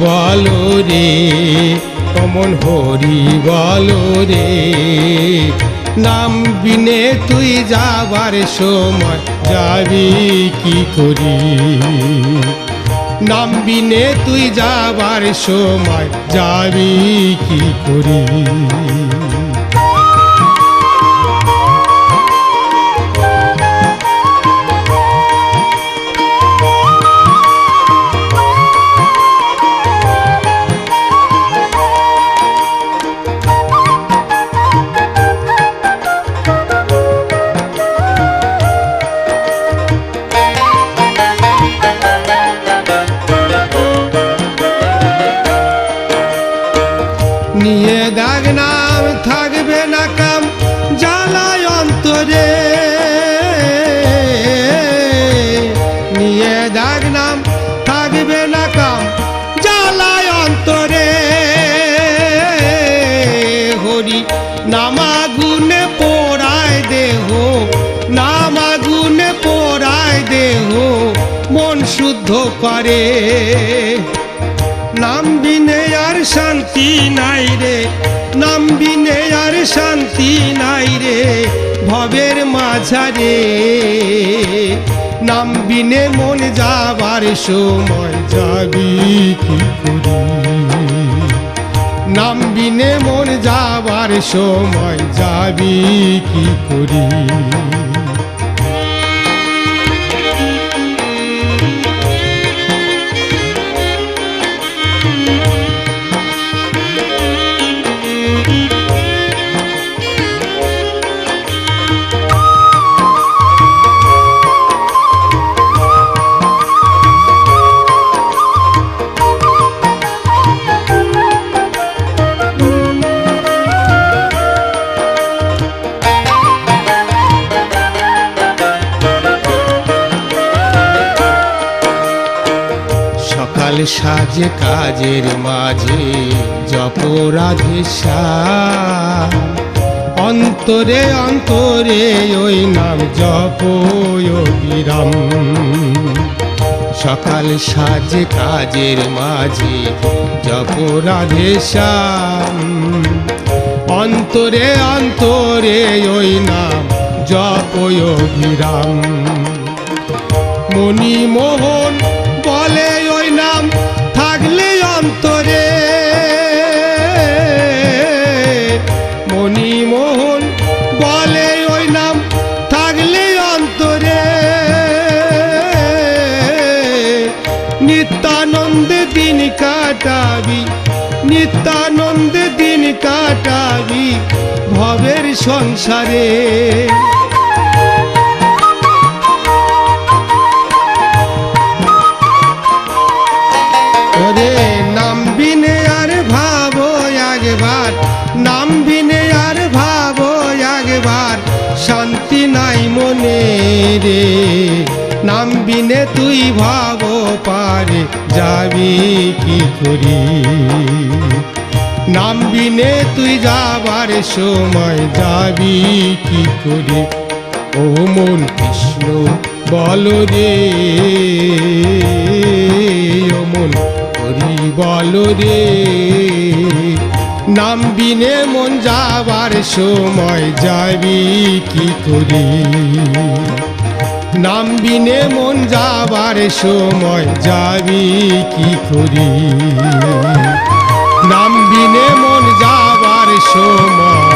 বলো রে, অমন হরি বলো রে। নাম বিনে তুই যাবার সময় যাবি কি করি? নাম বিনে তুই যাবার সময় যাবি কি করি? নিয়ে দাগ নাম থাকবে না কাম জ্বালায় অন্তরে। নিয়ে দাগ নাম থাকবে না কাম জ্বালায় অন্তরে। হরি নামাগুনে পোড়ায় দেহ, নামাগুনে পোড়ায় দেহ, মন শুদ্ধ করে। নাম বিনে আর শান্তি নাই রে, নাম বিনে আর শান্তি নাই রে ভবের মাঝারে। নাম বিনে মন যাবার সময় যাবি কি করি? নাম বিনে মন যাবার সময় যাবি কি করি? সকাল সাজে কাজের মাঝে জপ রাধে শ্যাম, অন্তরে অন্তরে ওই নাম জপ যোগীরাম। সকাল সাজে কাজের মাঝে জপ রাধে শ্যাম, অন্তরে অন্তরে ওই নাম জপ যোগীরাম। মণি মোহন বলে ওই নাম থাকলে অন্তরে। মণি মোহন বলে ওই নাম থাকলে অন্তরে। নিত্যানন্দে দিন কাটাবি, নিত্যানন্দে দিন কাটাবি ভবের সংসারে। নাম বিনে আর ভাবো একবার, নাম বিনে আর ভাবো একবার, শান্তি নাই মনে রে। নাম বিনে তুই ভাবো পারে যাবি কি করি? নাম বিনে তুই যাবার সময় যাবি কি করি? ও মন কৃষ্ণ বলো রে, ও মন হরি বলো রে। নাম বিনে মন যাবার সময় যাবি কি করি? নাম বিনে মন যাবার সময় যাবি কি করি? নাম বিনে মন যাবার সময়